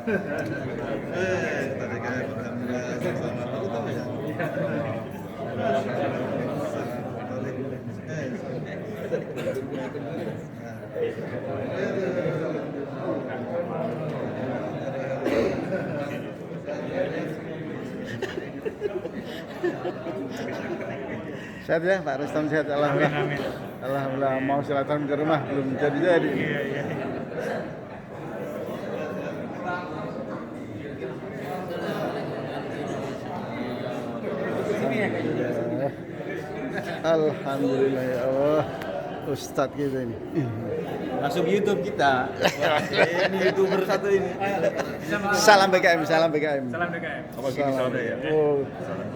Tadi kayak alhamdulillah sama utama ya. Sehat ya Pak Rustam, sehat alhamdulillah. Amin, amin. Alhamdulillah, mau silaturahmi ke rumah belum jadi. Iya, iya. Alhamdulillah ya Allah, Ustadz kita ini. Masuk YouTube kita. Ini YouTuber satu ini. Salam BKM, salam BKM. Salam DKM. Apa gini saudara ya? Oh,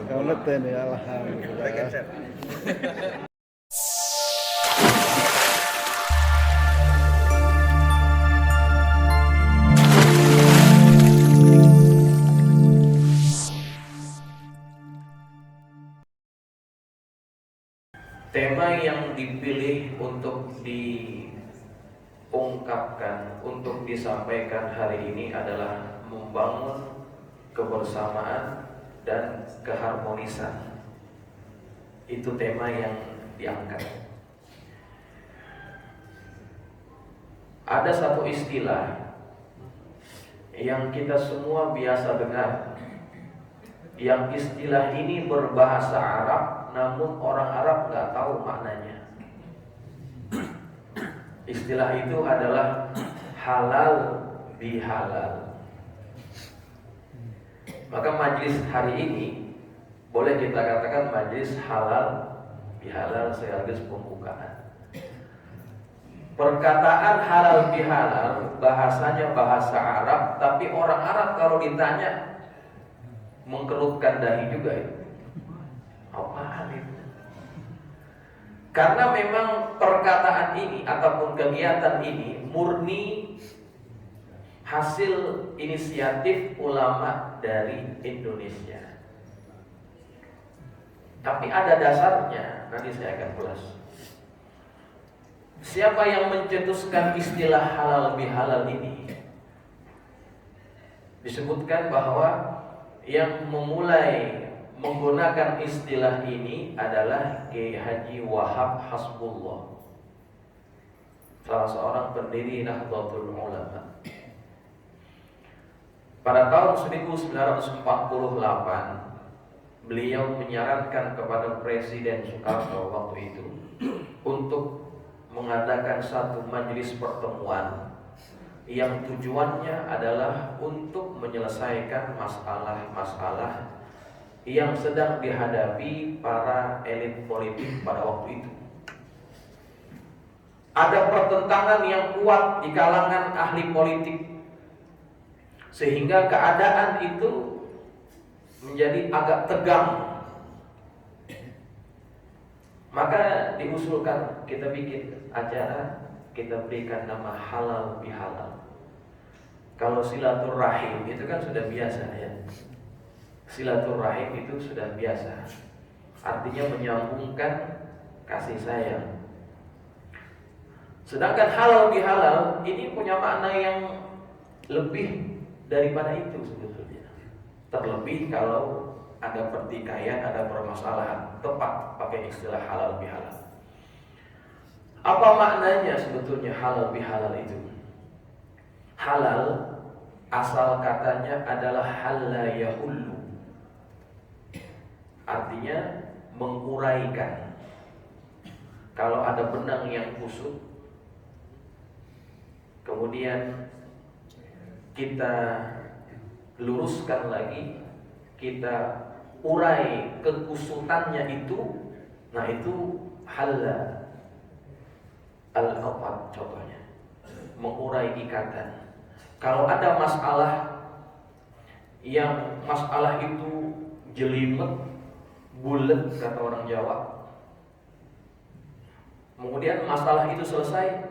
kamu ya, alhamdulillah. Tema yang dipilih untuk diungkapkan, untuk disampaikan hari ini adalah membangun kebersamaan dan keharmonisan. Itu tema yang diangkat. Ada satu istilah yang kita semua biasa dengar, yang istilah ini berbahasa Arab, namun orang Arab nggak tahu maknanya. Istilah itu adalah halal bihalal. Maka majlis hari ini boleh kita katakan majlis halal bihalal sekaligus pembukaan. Perkataan halal bihalal bahasanya bahasa Arab, tapi orang Arab kalau ditanya mengkerutkan dahi juga itu. Apaan itu? Karena memang perkataan ini ataupun kegiatan ini murni hasil inisiatif ulama dari Indonesia. Tapi ada dasarnya, nanti saya akan ulas. Siapa yang mencetuskan istilah halal bihalal ini? Disebutkan bahwa yang memulai menggunakan istilah ini adalah Kiai Haji Wahab Hasbullah, salah seorang pendiri Nahdlatul Ulama. Pada tahun 1948 beliau menyarankan kepada Presiden Soekarno waktu itu untuk mengadakan satu majelis pertemuan yang tujuannya adalah untuk menyelesaikan masalah-masalah yang sedang dihadapi para elit politik pada waktu itu. Ada pertentangan yang kuat di kalangan ahli politik, sehingga keadaan itu menjadi agak tegang. Maka diusulkan kita bikin acara, kita berikan nama halal bihalal. Kalau silaturahim itu kan sudah biasa ya. Silaturahim itu sudah biasa, artinya menyambungkan kasih sayang. Sedangkan halal bihalal ini punya makna yang lebih daripada itu sebetulnya. Terlebih kalau ada pertikaian, ada permasalahan, tepat pakai istilah halal bihalal. Apa maknanya sebetulnya halal bihalal itu? Halal asal katanya adalah halla yahullu, artinya menguraikan. Kalau ada benang yang kusut, kemudian kita luruskan lagi, kita urai kekusutannya itu, nah itu halla al-aqad contohnya, mengurai ikatan. Kalau ada masalah yang masalah itu jelimet, bulet kata orang Jawa, kemudian masalah itu selesai,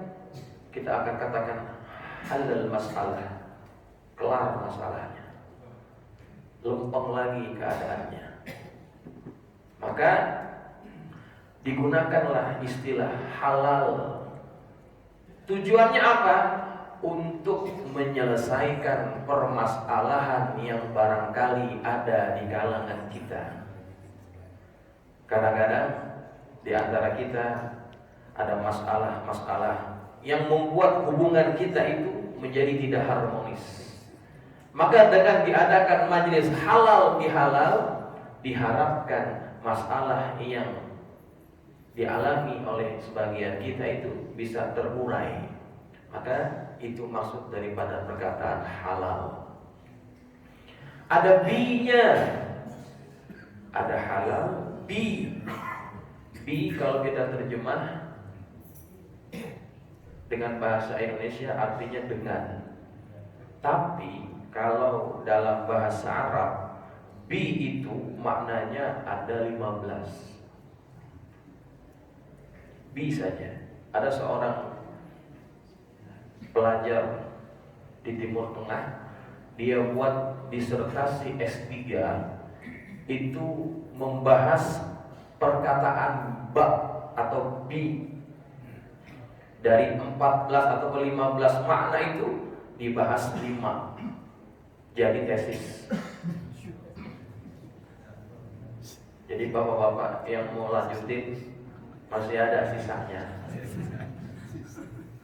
kita akan katakan halal masalah, kelar masalahnya, lempeng lagi keadaannya. Maka digunakanlah istilah halal. Tujuannya apa? untuk menyelesaikan permasalahan yang barangkali ada di kalangan kita. Kadang-kadang di antara kita ada masalah-masalah yang membuat hubungan kita itu menjadi tidak harmonis. Maka dengan diadakan majelis halal bihalal, diharapkan masalah yang dialami oleh sebagian kita itu bisa terurai. Maka itu maksud daripada perkataan halal. Ada bi-nya. Ada halal, bi. Bi kalau kita terjemah dengan bahasa Indonesia artinya dengan. Tapi kalau dalam bahasa Arab, bi itu maknanya ada 15. Bi saja. Ada seorang pelajar di Timur Tengah, dia buat disertasi S3 itu membahas perkataan ba atau bi. Dari 14 atau 15 makna itu dibahas 5. Jadi tesis. Jadi bapak-bapak yang mau lanjutin masih ada sisanya.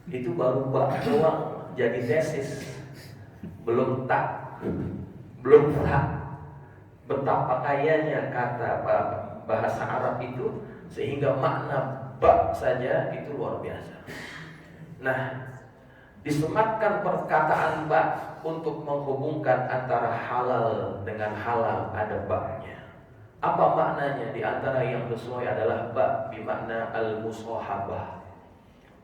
Itu baru bak doang jadi tesis. Belum tak, belum tak. Betapa kayanya kata bahasa Arab itu sehingga makna bak saja itu luar biasa. Nah, disematkan perkataan bak untuk menghubungkan antara halal dengan halal, ada baknya. Apa maknanya? Di antara yang sesuai adalah ba bermakna al-musahabah.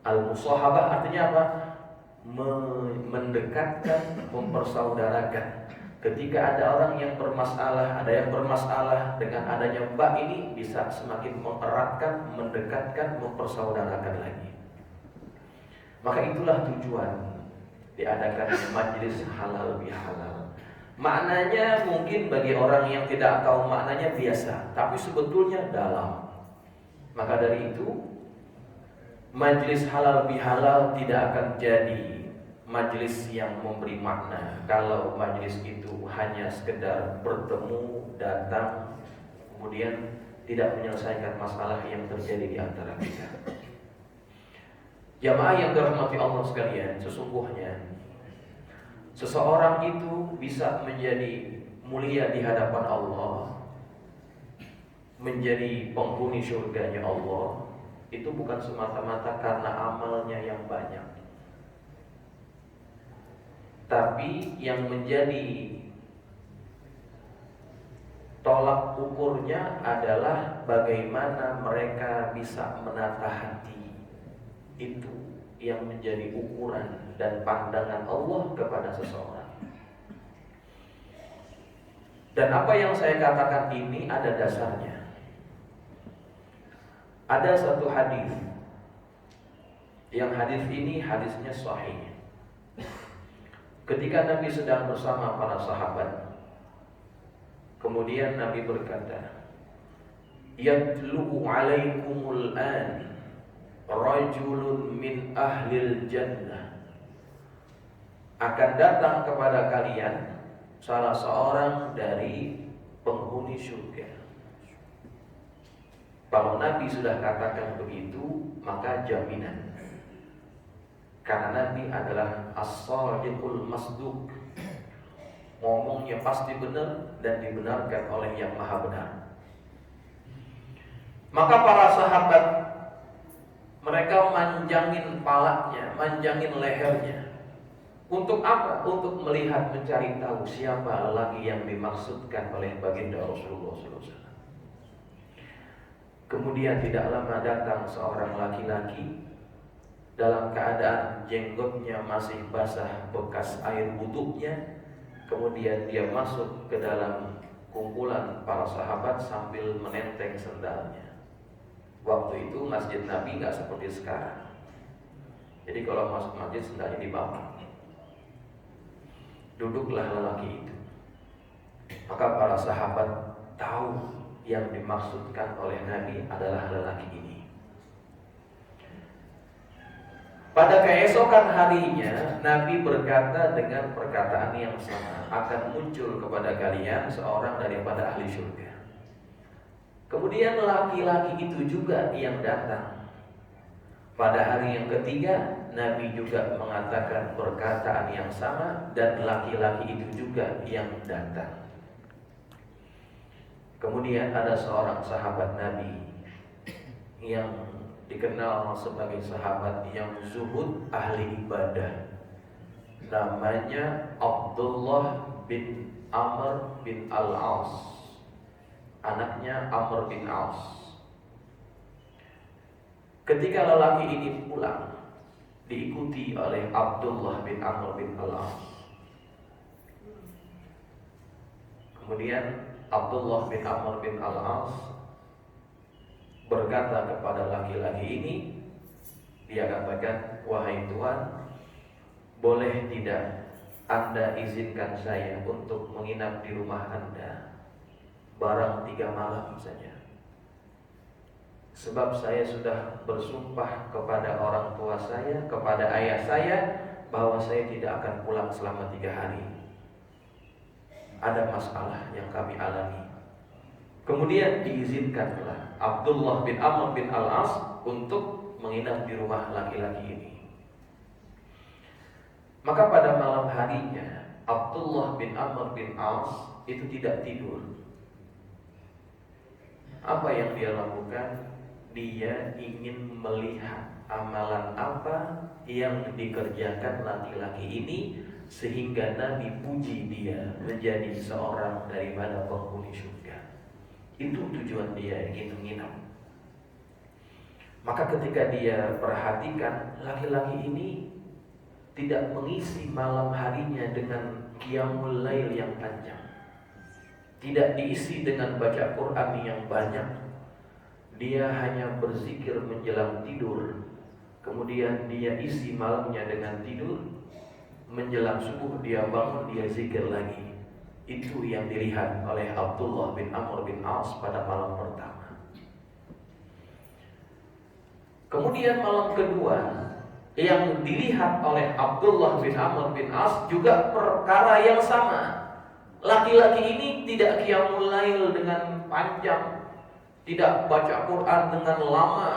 Al-musahabah artinya apa? Mendekatkan, mempersaudarakan. Ketika ada orang yang bermasalah, ada yang bermasalah, dengan adanya ba ini bisa semakin mengeratkan, mendekatkan, mempersaudarakan lagi. Maka itulah tujuan diadakan majelis halal bihalal. Maknanya mungkin bagi orang yang tidak tahu maknanya biasa, tapi sebetulnya dalam. Maka dari itu majelis halal bihalal tidak akan jadi majelis yang memberi makna kalau majelis itu hanya sekedar bertemu, datang, kemudian tidak menyelesaikan masalah yang terjadi di antara kita. Jamaah yang dirahmati Allah sekalian, sesungguhnya seseorang itu bisa menjadi mulia di hadapan Allah, menjadi penghuni surganya Allah, itu bukan semata-mata karena amalnya yang banyak, tapi yang menjadi tolak ukurnya adalah bagaimana mereka bisa menata hati. Itu yang menjadi ukuran dan pandangan Allah kepada seseorang. Dan apa yang saya katakan ini ada dasarnya. Ada satu hadis, yang hadis ini hadisnya sahih. Ketika Nabi sedang bersama para sahabat, kemudian Nabi berkata, "Yatlu'u 'alaikumul an rajulun min ahlil jannah." Akan datang kepada kalian salah seorang dari penghuni surga. Kalau Nabi sudah katakan begitu, maka jaminan. Karena Nabi adalah as-sadiqul masduq. Ngomongnya pasti benar dan dibenarkan oleh yang maha benar. Maka para sahabat, mereka manjangin palanya, manjangin lehernya. Untuk apa? Untuk melihat, mencari tahu siapa lelaki yang dimaksudkan oleh baginda Rasulullah SAW. Kemudian tidak lama datang seorang laki-laki dalam keadaan jenggotnya masih basah bekas air wuduknya. Kemudian dia masuk ke dalam kumpulan para sahabat sambil menenteng sendalnya. Waktu itu masjid Nabi nggak seperti sekarang. Jadi kalau masuk masjid sendalnya di bawah. Duduklah lelaki itu. Maka para sahabat tahu yang dimaksudkan oleh Nabi adalah lelaki ini. Pada keesokan harinya Nabi berkata dengan perkataan yang sama, akan muncul kepada kalian seorang daripada ahli surga. Kemudian laki-laki itu juga yang datang. Pada hari yang ketiga Nabi juga mengatakan perkataan yang sama, dan laki-laki itu juga yang datang. Kemudian ada seorang sahabat Nabi yang dikenal sebagai sahabat yang zuhud, ahli ibadah. Namanya Abdullah bin Amr bin Al-As, anaknya Amr bin As. Ketika lelaki ini pulang, diikuti oleh Abdullah bin Amr bin Al-As. Kemudian Abdullah bin Amr bin Al-As berkata kepada laki-laki ini, dia katakan, wahai Tuhan, boleh tidak Anda izinkan saya untuk menginap di rumah Anda barang 3 malam saja. Sebab saya sudah bersumpah kepada orang tua saya, kepada ayah saya, bahwa saya tidak akan pulang selama 3 hari. Ada masalah yang kami alami. Kemudian diizinkanlah Abdullah bin Amr bin Al-As untuk menginap di rumah laki-laki ini. Maka pada malam harinya Abdullah bin Amr bin As itu tidak tidur. Apa yang dia lakukan? Dia ingin melihat amalan apa yang dikerjakan laki-laki ini sehingga Nabi puji dia menjadi seorang daripada penghuni surga. Itu tujuan dia ingin menginap. Maka ketika dia perhatikan, laki-laki ini tidak mengisi malam harinya dengan qiyamul lail yang panjang, tidak diisi dengan baca Quran yang banyak. Dia hanya berzikir menjelang tidur, kemudian dia isi malamnya dengan tidur. Menjelang subuh dia bangun, dia zikir lagi. Itu yang dilihat oleh Abdullah bin Amr bin As pada malam pertama. Kemudian malam kedua yang dilihat oleh Abdullah bin Amr bin As juga perkara yang sama. Laki-laki ini tidak qiyamul lail dengan panjang, tidak baca Quran dengan lama.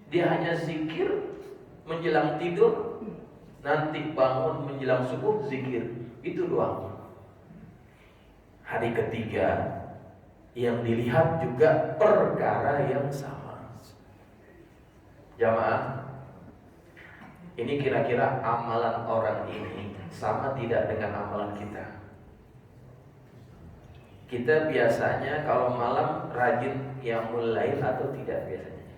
Dia hanya zikir menjelang tidur, nanti bangun menjelang subuh zikir. Itu doang. Hari ketiga yang dilihat juga perkara yang sama. Jamaah, ini kira-kira amalan orang ini sama tidak dengan amalan kita? Kita biasanya kalau malam rajin qiyamul lail atau tidak biasanya?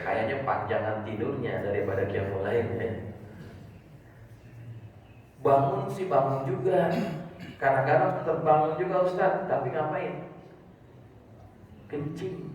Kayaknya panjangan tidurnya daripada qiyamul lail ya. Bangun sih bangun juga, kadang-kadang terbangun juga Ustaz, tapi ngapain? Kencing.